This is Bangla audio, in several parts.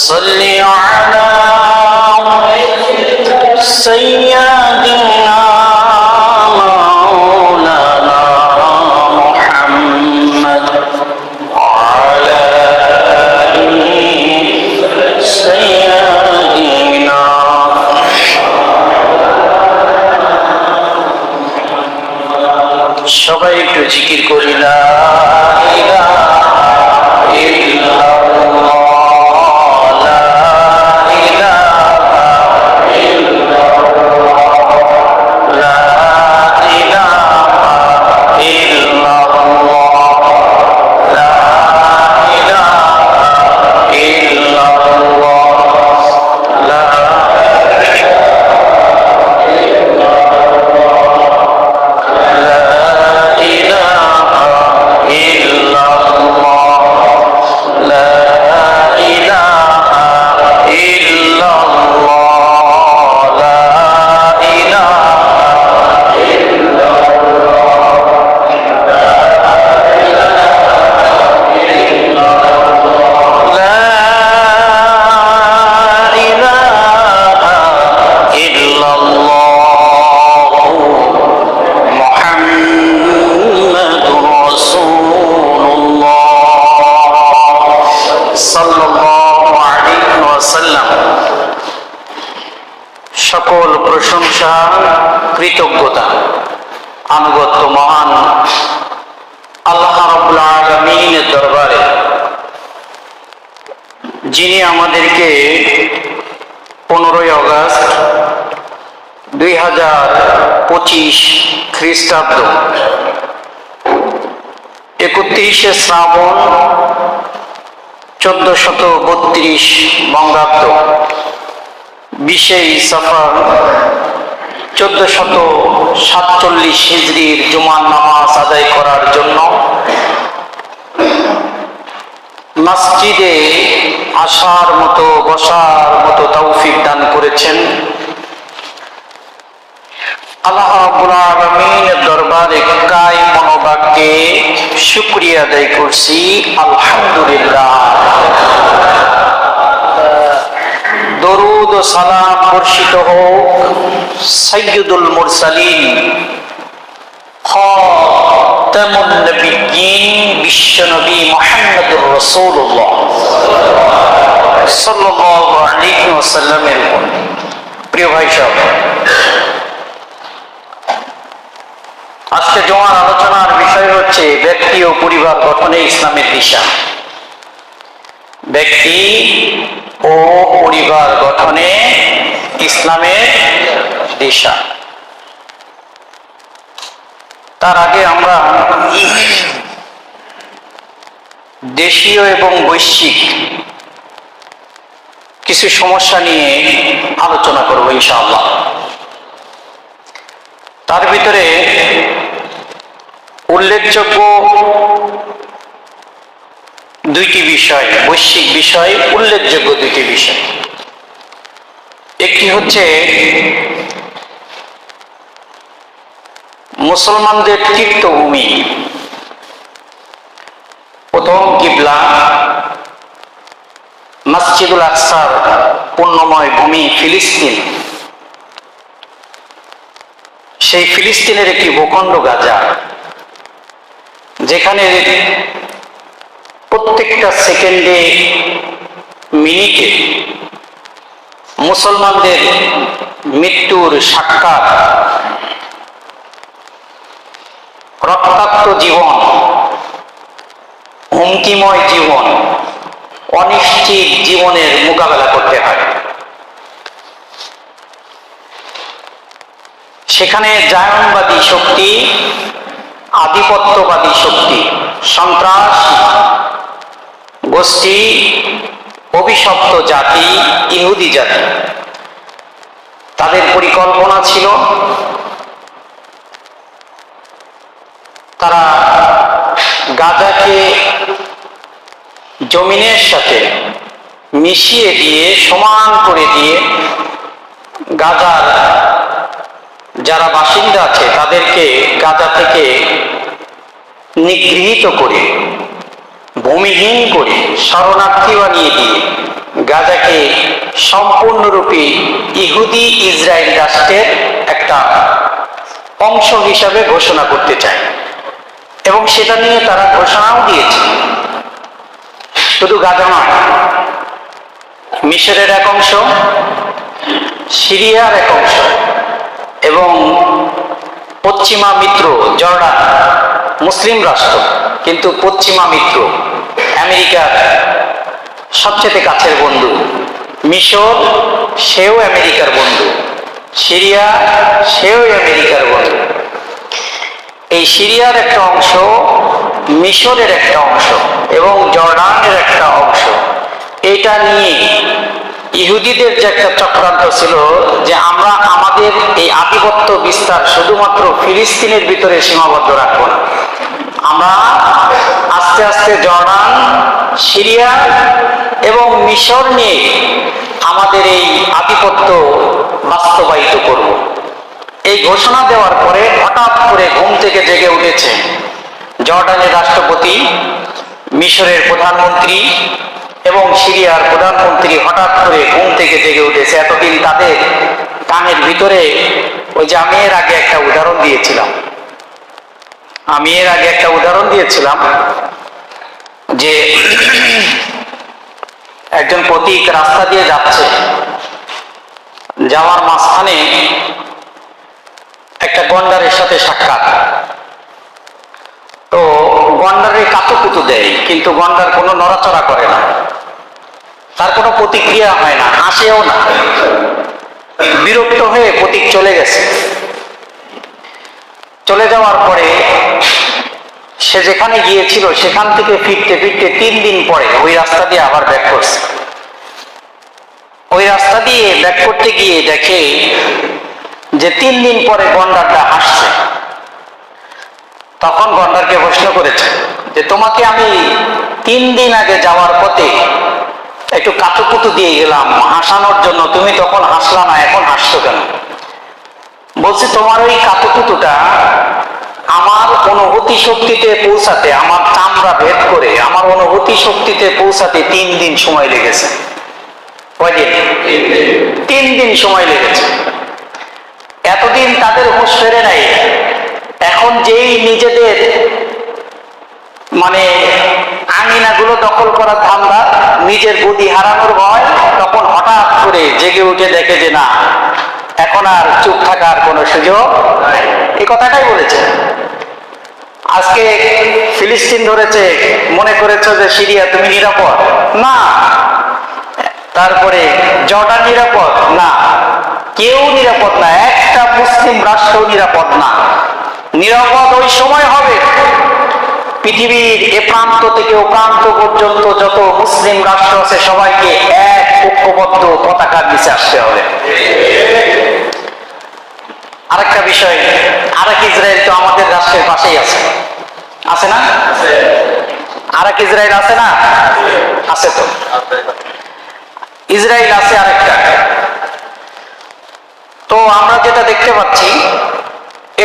صل على سيدنا مولانا محمد وعلى آله سيدنا সবাই একটু জিকির করি লা ইলাহা ইল্লাল্লাহ লা ইলাহা ইল্লাল্লাহ লা ইলাহা ইল্লাল্লাহ লা ইলাহা ইল্লাল্লাহ লা সকল প্রশংসা কৃতজ্ঞতা আনুগত্য মহান আল্লাহ রাব্বুল আলামিনের দরবারে, যিনি আমাদেরকে 15 আগস্ট 2025 খ্রিস্টাব্দ 31শে শ্রাবণ 1432 বঙ্গাব্দ 20শে সফর 1447 হিজরির জুমার নামাজ আদায় করার জন্য মসজিদে আসার মতো বসার মতো তৌফিক দান করেছেন। আল্লাহ রাব্বুল আলামিনের দরবারে কায় মনোবাক্যে শুকরিয়া আদায় করছি, আলহামদুলিল্লাহ। দরুদ ও সালাম বর্ষিত হোক সাইয়্যিদুল মুরসালিন খাতামুন নবিয়্যিন বিশ্বনবী মুহাম্মদুর রাসূলুল্লাহ সাল্লাল্লাহু আলাইহি ওয়াসাল্লামের উপর। প্রিয় ভাই সব, আজকে জুমার আলোচনার বিষয় হচ্ছে ব্যক্তি ও পরিবার গঠনে ইসলামের দিশা। ব্যক্তি ও পরিবার গঠনে ইসলামের দিশা। তার আগে আমরা দেশীয় এবং বৈশ্বিক কিছু সমস্যা নিয়ে আলোচনা করব ইনশাআল্লাহ। তার ভিতরে উল্লেখযোগ্য দুইটি বিষয়, বৈশ্বিক বিষয়, উল্লেখযোগ্য দুইটি বিষয়। একটি হচ্ছে মুসলমানদের তীর্থভূমি, প্রথম কিবলা মসজিদুল আকসার পুণ্যময় ভূমি ফিলিস্তিন। সেই ফিলিস্তিনের একটি ভূখণ্ড গাজা, যেখানে প্রত্যেকটা সেকেন্ডে মিনিটে মুসলমানদের মৃত্যুর সাক্ষাৎ, রক্তাক্ত জীবন, হুমকিময় জীবন, অনিশ্চিত জীবনের মোকাবেলা করতে হয়। সেখানে জায়নবাদী শক্তি, আধিপত্যবাদী শক্তি, সন্ত্রাস গোষ্ঠী, অভিশপ্ত জাতি, ইহুদি জাতি, তাদের পরিকল্পনা ছিল তারা গাজাকে জমিনের সাথে মিশিয়ে দিয়ে, সমান করে দিয়ে, গাজার যারা বাসিন্দা আছে তাদেরকে গাজা থেকে নিগৃহীত করে, ভূমিহীন করে, শরণার্থী বানিয়ে দিয়ে গাজাকে সম্পূর্ণরূপে ইহুদি ইসরায়েল রাষ্ট্রের একটা অংশ হিসাবে ঘোষণা করতে চায়, এবং সেটা নিয়ে তারা ঘোষণাও দিয়েছে। শুধু গাজা নয়, মিশরের এক অংশ, সিরিয়ার এক অংশ, এবং পশ্চিমা মিত্র জর্ডান, মুসলিম রাষ্ট্র কিন্তু পশ্চিমা মিত্র, আমেরিকার সবচেয়ে কাছের বন্ধু। মিশর, সেও আমেরিকার বন্ধু। সিরিয়া, সেও আমেরিকার বন্ধু। এই সিরিয়ার একটা অংশ, মিশরের একটা অংশ এবং জর্ডানের একটা অংশ, এটা নিয়ে ইহুদিদের যে একটা চক্রান্ত ছিল যে আমরা আমাদের এই আধিপত্য বিস্তার শুধুমাত্র ফিলিস্তিনের ভিতরে সীমাবদ্ধ রাখবো না, আমরা আস্তে আস্তে জর্ডান, সিরিয়া এবং মিশর নিয়ে আমাদের এই আধিপত্য বাস্তবায়িত করব। এই ঘোষণা দেওয়ার পরে হঠাৎ করে ঘুম থেকে জেগে উঠেছে জর্ডানের রাষ্ট্রপতি, মিশরের প্রধানমন্ত্রী এবং সিরিয়ার প্রধানমন্ত্রী। হঠাৎ করে ঘুম থেকে জেগে উঠেছে। এতদিন তাদের কানের ভিতরে ওই যে আমি এর আগে একটা উদাহরণ দিয়েছিলাম যে একজন পথিক রাস্তা দিয়ে যাচ্ছে, যাওয়ার মাঝখানে একটা গন্ডারের সাথে সাক্ষাৎ। তো গন্ডারের কাতুকুতু দেয়, কিন্তু গন্ডার কোনো নড়াচড়া করে না, তার কোনো প্রতিক্রিয়া হয় না, হাসেও না। বিরক্ত হয়ে পথিক চলে গেছে। চলে যাওয়ার পরে সে যেখানে গিয়েছিল সেখান থেকে ফিরতে ফিরতে 3 দিন পরে ওই রাস্তা দিয়ে আবার ব্যাক করছে। ওই রাস্তা দিয়ে ব্যাক করতে গিয়ে দেখে যে 3 দিন পরে গন্ডারটা হাসছে। তখন গন্ডারকে প্রশ্ন করেছে যে তোমাকে আমি 3 দিন আগে যাওয়ার পথে একটু কাতুকুতু দিয়ে গেলাম হাসানোর জন্য, তুমি তখন হাসলা না, এখন হাসছো কেন? বলছি তোমার ওই কাতুকুতুটা আমার অনুভূতি শক্তিতে পৌঁছাতে, আমার চামড়া ভেদ করে আমার অনুভূতি শক্তিতে পৌঁছাতে 3 দিন সময় লেগেছে। কয়দিন? 3 দিন সময় লেগেছে। এতদিন তাদের হুঁশ ফেরে নাই। এখন যেই নিজেদের মানে আঙিনাগুলো দখল করার ধান্দা, নিজের বুদ্ধি হারানোর ভয়, তখন হঠাৎ করে জেগে উঠে দেখে যে না, এখন আর চুপ থাকার কোনো সুযোগ নাই। এই কথাটাই বলেছে। আজকে ফিলিস্তিন ধরেছে, মনে করেছে যে সিরিয়া তুমি নিরাপদ না, তারপরে জর্ডান নিরাপদ না, কেউ নিরাপদ না, একটা মুসলিম রাষ্ট্র নিরাপদ না। নিরাপদ ওই সময় হবে পৃথিবীর এ প্রান্ত থেকে ও প্রান্ত পর্যন্ত যত মুসলিম রাষ্ট্র আছে সবাইকে এক ঐক্যবদ্ধ পতাকার নিচে আসতে হবে। আরেকটা বিষয়, আরেক ইসরায়েল তো আমাদের রাষ্ট্রের পাশেই আছে, আছে না? আরেক ইসরায়েল আছে না? আছে তো, ইসরায়েল আছে আরেকটা। তো আমরা যেটা দেখতে পাচ্ছি,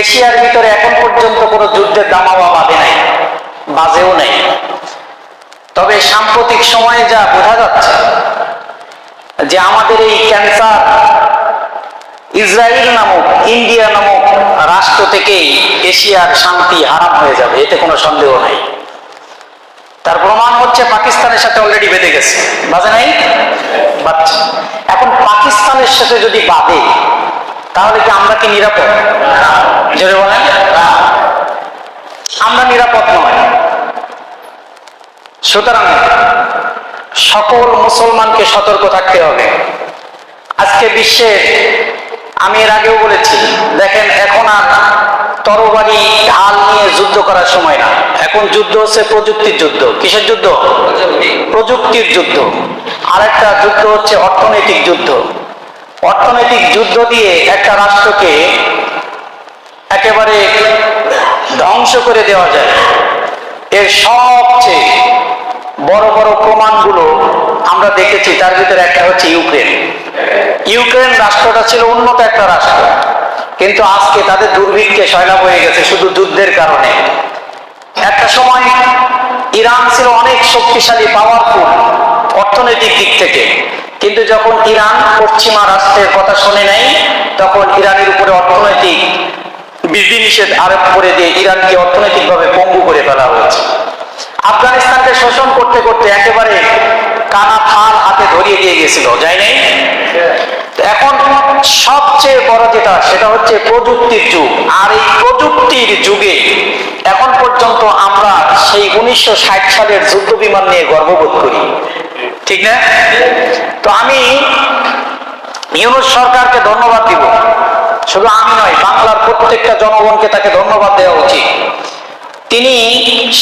এশিয়ার ভিতরে এখন পর্যন্ত কোনো যুদ্ধের দামাওয়া বাঁধে নাই, বাজেও নাই। তবে সাম্প্রতিক সময়ে যা বোঝা যাচ্ছে যে আমাদের এই ক্যান্সার ইসরায়েল নামক, ইন্ডিয়া নামক রাষ্ট্র থেকেই এশিয়ার শান্তি হারাম হয়ে যাবে, এতে কোনো সন্দেহ নাই। তার প্রমাণ হচ্ছে পাকিস্তানের সাথে অলরেডি বেঁধে গেছে, বাজে নাই? বাচ্চা। এখন পাকিস্তানের সাথে যদি বাঁধে তাহলে কি আমরা কি নিরাপদ? জোরে বলেন, আমরা নিরাপদ নয়। সুতরাং সকল মুসলমানকে সতর্ক থাকতে হবে। আজকে বিশ্বে, আমি এর আগেও বলেছি, দেখেন এখন আর তরবারি ঢাল নিয়ে যুদ্ধ করার সময় না, এখন যুদ্ধ হচ্ছে প্রযুক্তির যুদ্ধ। কিসের যুদ্ধ? প্রযুক্তির যুদ্ধ। আরেকটা যুদ্ধ হচ্ছে অর্থনৈতিক যুদ্ধ। অর্থনৈতিক যুদ্ধ দিয়ে একটা রাষ্ট্রকে একেবারে ধ্বংস করে দেওয়া যায়। এর সবচেয়ে বড় বড় প্রমাণগুলো আমরা দেখেছি, তার ভিতরে একটা হচ্ছে ইউক্রেন। ইউক্রেন রাষ্ট্রটা ছিল উন্নত একটা রাষ্ট্র, কিন্তু আজকে তাদের দুর্ভিক্ষে সয়লাব হয়ে গেছে শুধু যুদ্ধের কারণে। একটা সময় ইরান ছিল অনেক শক্তিশালী, পাওয়ারফুল অর্থনৈতিক দিক থেকে, কিন্তু যখন ইরান পশ্চিমা রাষ্ট্রের কথা শুনে নেয়, তখন ইরানের উপরে অর্থনৈতিক বিধিনিষেধ আরোপ করে দিয়ে ইরানকে অর্থনৈতিকভাবে পঙ্গু করে ফেলা হয়েছে। আফগানিস্তানকে শোষণ করতে করতে একেবারে কানা থাল হাতে ধরিয়ে দিয়ে গেছিল, যাই নাই? এখন সবচেয়ে বড় যেটা, সেটা হচ্ছে প্রযুক্তির যুগ। আর এই প্রযুক্তির যুগে এখন পর্যন্ত আমরা সেই 1960 সালের যুদ্ধ বিমান নিয়ে গর্ববোধ করি, ঠিক না? তো আমি ইউনূস সরকারকে ধন্যবাদ দিব, শুধু আমি নয়, বাংলার প্রত্যেকটা জনগণকে তাকে ধন্যবাদ দেওয়া উচিত। তিনি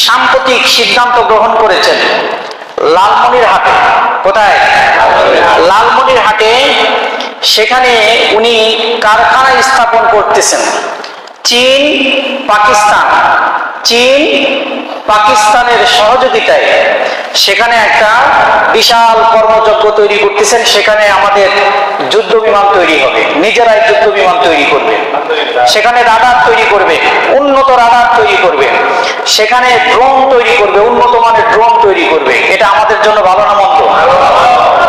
সাম্প্রতিক সিদ্ধান্ত গ্রহণ করেছেন লালমনিরহাটে। কোথায়? লালমনিরহাটে। সেখানে উনি কারখানা স্থাপন করতেছেন। চীন পাকিস্তানের সহযোগিতায় সেখানে একটা বিশাল কর্মযজ্ঞ তৈরি করতেছেন। সেখানে আমাদের যুদ্ধ বিমান তৈরি হবে, নিজেরাই যুদ্ধ বিমান তৈরি করবে, সেখানে রাডার তৈরি করবে, উন্নত রাডার তৈরি করবে, সেখানে ড্রোন তৈরি করবে, উন্নত মানের ড্রোন তৈরি করবে। এটা আমাদের জন্য ভালো না মন্দ?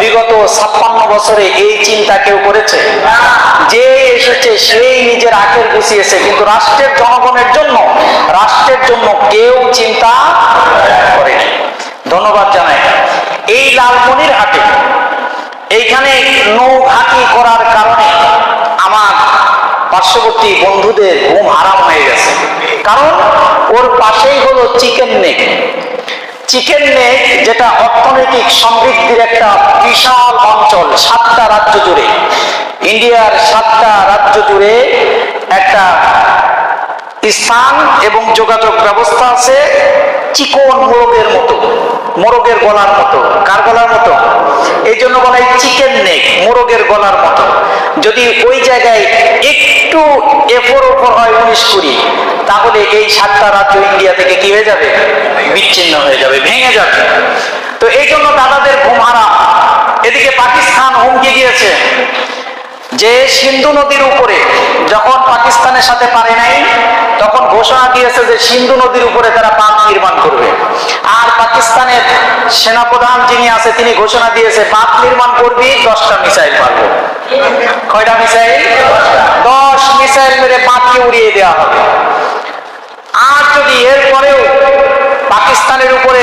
বিগত 56 বছরে এই চিন্তা কেউ করেছে? যে এসেছে সেই নিজের আখের গুছিয়েছে, কিন্তু রাষ্ট্রের জনগণের জন্য, রাষ্ট্রের জন্য কেউ চিন্তা করেনি। ধন্যবাদ জানাই। এই লালমনিরহাটে এইখানে নৌঘাটি করার কারণে আমার পার্শ্ববর্তী বন্ধুদের ঘুম হারাম হয়ে গেছে। কারণ ওর পাশেই হলো চিকেন নেক। চিকেন নেক যেটা অর্থনৈতিক সমৃদ্ধির একটা বিশাল অঞ্চল, 7টা রাজ্য জুড়ে, ইন্ডিয়ার 7টা রাজ্য জুড়ে একটা স্থান এবং যোগাযোগ ব্যবস্থা আছে। চিকন মোরগের মতো, মোরগের গলার মতো। কার গলার মতো? এই জন্য বলা হয় চিকেন নেক, মোরগের গলার মতো। যদি ওই জায়গায় একটু এফোর ওপর হয় 19-20, তাহলে এই 7টা রাজ্য ইন্ডিয়া থেকে কি হয়ে যাবে? বিচ্ছিন্ন হয়ে যাবে, ভেঙে যাবে। তো এই জন্য দাদাদের ঘুম হারাম। এদিকে পাকিস্তান হুমকি দিয়েছে যে সিন্ধু নদীর উপরে, যখন পাকিস্তানের সাথে পারে নাই, তখন ঘোষণা দিয়েছে যে সিন্ধু নদীর উপরে তারা বাঁধ নির্মাণ করবে। আর পাকিস্তানের সেনাপ্রধান যিনি আছে, তিনি ঘোষণা দিয়েছে বাঁধ নির্মাণ করবি, 10টা মিসাইল মারবো। কয়টা মিসাইল? 10 মিসাইল মেরে বাঁধকে উড়িয়ে দেওয়া হবে। আর যদি এরপরেও পাকিস্তানের উপরে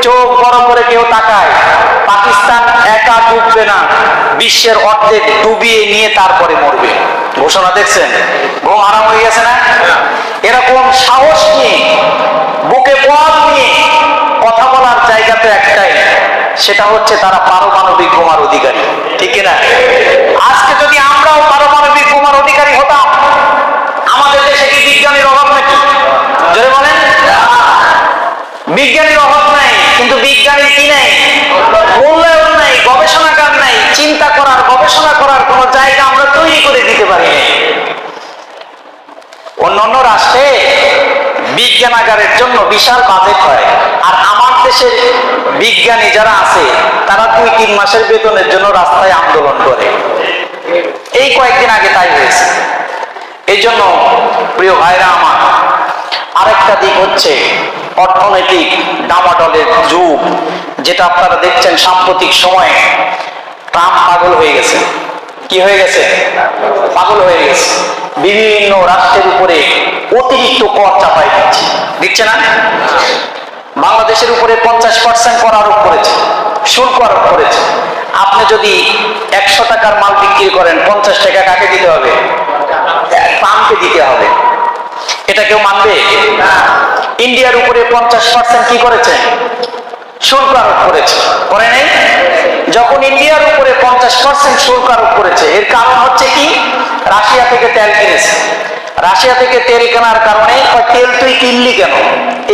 চোখ বড় করে কেউ তাকায়, পাকিস্তান একা ডুববে না, বিশ্বের অর্ধেক ডুবিয়ে নিয়ে তারপরে মরবে। ঘোষণা দেখছেন? ঘুম আরাম হয়ে গেছে না? এরকম সাহস নিয়ে, বুকে বল নিয়ে কথা বলার জায়গা তো একটাই, সেটা হচ্ছে তারা পারমাণবিক বোমার অধিকারী, ঠিক না? আজকে যদি আমরাও পারমাণবিক বোমার অধিকারী হতাম, আমাদের দেশে কি বিজ্ঞানীর অভাব নাকি? জোরে বলেন। বিজ্ঞানীর অভাব নাই, কিন্তু বিজ্ঞানীর কি নাই? মূল্যায়ন নাই, গবেষণাগার নাই, চিন্তা করার, গবেষণা করার কোন জায়গা আমরা তৈরি করে দিতে পারি। অন্যান্য রাষ্ট্রে বিজ্ঞানাগারের জন্য বিশাল বাজেট হয়, আর আমার দেশের বিজ্ঞানী যারা আছে তারা 2-3 মাসের বেতনের জন্য রাস্তায় আন্দোলন করে। এই কয়েকদিন আগে তাই হয়েছে। এই জন্য প্রিয় ভাইরা আমার, আরেকটা দিক হচ্ছে অর্থনৈতিক ডামাডলের যুগ, যেটা আপনারা দেখছেন সাম্প্রতিক সময়ে। ট্রাম্প পাগল হয়ে গেছে। কি হয়ে গেছে? পাগল হয়ে গেছে। বিভিন্ন রাষ্ট্রের উপরে অতিরিক্ত কর চাপাই দিচ্ছে না? বাংলাদেশের উপরে 50% কর আরোপ করেছে, শুল্ক আরোপ করেছে। আপনি যদি 100 টাকার মাল বিক্রি করেন, 50 টাকা কাকে দিতে হবে? ট্রাম্পকে দিতে হবে। এটা কেউ মানবে? ইন্ডিয়ার উপরে 50% কি করেছে? শুল্ক আরোপ করেছে, করে নাই? যখন ইন্ডিয়ার উপরে 50% শুল্ক আরোপ করেছে, এর কারণ হচ্ছে কি? রাশিয়া থেকে তেল কিনেছে। রাশিয়া থেকে তেল কেনার কারণে তেল তুই কিনলি কেন,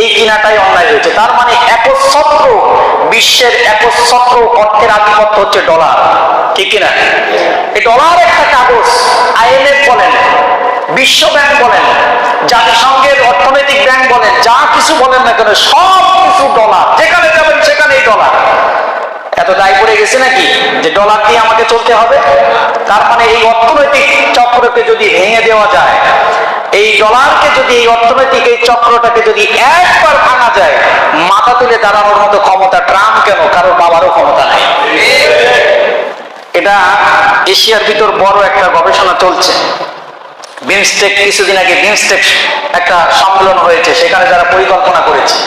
এই কিনাটাই অন্যায় হয়েছে। তার মানে একচ্ছত্র, বিশ্বের একচ্ছত্র অর্থের আধিপত্য হচ্ছে ডলার, ঠিক কিনা? এই ডলার একটা কাগজ, IMF বলেন, বিশ্ব ব্যাংক বলেন, জাতিসংঘের অর্থনৈতিক ব্যাংক বলেন, যা কিছু বলেন না কেন, সব কিছু ডলার। যেখানে যাবেন সেখানেই ডলার। এত দায় পড়ে গেছে নাকি যে ডলার দিয়ে আমাকে চলতে হবে? তার মানে এই অর্থনৈতিক চক্রকে যদি ভেঙে দেওয়া যায়, এই ডলারকে যদি, এই অর্থনৈতিক এই চক্রটাকে যদি একবার ভাঙা যায়, মাথা তুলে দাঁড়ানোর মতো ক্ষমতা ট্রাম্প কেন, কারোর বাবারও ক্ষমতা নাই। এটা এশিয়ার ভিতর বড় একটা গবেষণা চলছে। বিমস্টেক, কিছুদিন আগে বিমস্টেক একটা সম্মেলন হয়েছে, সেখানে যারা পরিকল্পনা করেছে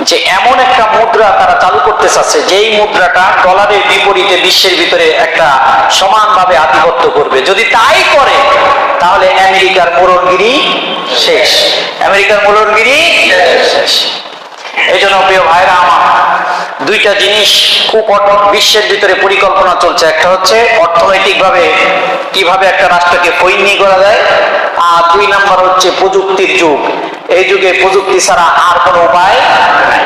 যে এমন একটা মুদ্রা তারা চালু করতে চাচ্ছে যেই মুদ্রাটা ডলারের বিপরীতে বিশ্বের ভিতরে একটা সমানভাবে আধিপত্য করবে। যদি তাই করে তাহলে আমেরিকার মোড়লগিরি শেষ, আমেরিকার মোড়লগিরি শেষ। এই জন্য প্রিয় ভাইরা আমার, দুইটা জিনিস খুব বিশ্বের ভিতরে পরিকল্পনা চলছে। একটা হচ্ছে অর্থনৈতিকভাবে কিভাবে একটা রাষ্ট্রকে ফৈন্যি করা যায়, আর 2 নাম্বার হচ্ছে প্রযুক্তির যুগ। এই যুগে প্রযুক্তি ছাড়া আর কোনো উপায় নাই।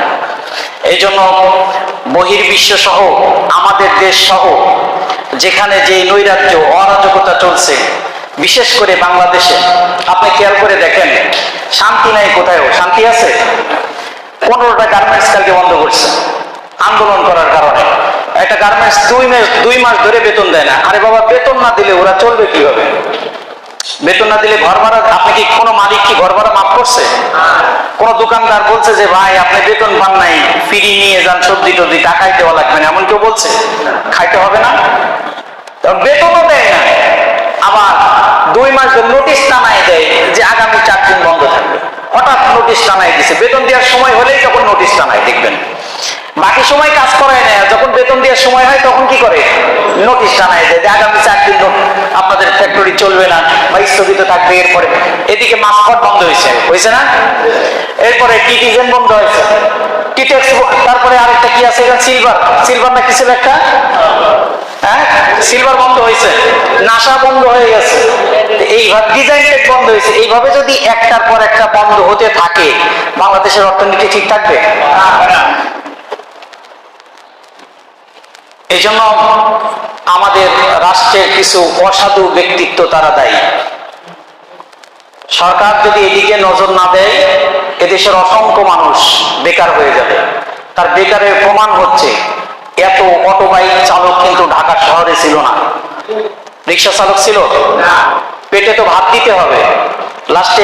এই জন্য বহির্বিশ্ব সহ আমাদের দেশ সহ যেখানে যে নৈরাজ্য অরাজকতা চলছে, বিশেষ করে বাংলাদেশে আপনি খেয়াল করে দেখেন, শান্তি নাই, কোথায়ও শান্তি আছে। 15টা গার্মেন্টস কালকে বন্ধ করছে আন্দোলন করার কারণে। একটা গার্মেন্টস 2 মাস ধরে বেতন দেয় না। আরে বাবা, বেতন না দিলে ওরা চলবে কিভাবে? বেতন না দিলে ঘর ভাড়া, আপনি কি কোনো মালিক কি ঘর ভাড়া মাফ করছে? কোন দোকানদার বলছে যে ভাই আপনি বেতন পান নাই, ফ্রি নিয়ে যান, সবজি টবজি টাকাই দেওয়া লাগবে না, এমন কেউ বলছে? খাইতে হবে না, বেতনও দেয় না। আবার 2 মাস ধরে নোটিশ টানাই দেয় যে আগামী 4 দিন বন্ধ থাকবে। হঠাৎ নোটিশ টানাই দিছে, বেতন দেওয়ার সময় হলেই তখন নোটিশ টানাই, দেখবেন বাকি সময় কাজ করায় না, যখন বেতন দেওয়ার সময় হয় তখন কি করে? নোটিশ টানাই দেয় যে আগামী 4 দিন আপনাদের ফ্যাক্টরি চলবে না বা স্থগিত থাকবে। এরপরে এদিকে মাস্কট বন্ধ হয়েছে না? এরপরে টিটিজেন বন্ধ হয়েছে, টিটেক্স, তারপরে আরেকটা কি আছে সিলভার না কি ছিল একটা, হ্যাঁ সিলভার বন্ধ হয়েছে, নাসা বন্ধ হয়ে গেছে, এইভাবে ডিজাইন টেক বন্ধ হয়েছে। এইভাবে যদি একটার পর একটা বন্ধ হতে থাকে, বাংলাদেশের অর্থনীতি ঠিক থাকবে? এই জন্য আমাদের রাষ্ট্রের কিছু অসাধু ব্যক্তিত্ব তারা দায়ী। সরকার যদি এদিকে নজর না দেয়, এদেশের অসংখ্য মানুষ বেকার হয়ে যাবে। তার বেকারের প্রমাণ হচ্ছে, এত অটোবাইক চালক কিন্তু ঢাকা শহরে ছিল না। রিক্সা চালক ছিল, পেটে তো ভাত দিতে হবে, লাস্টে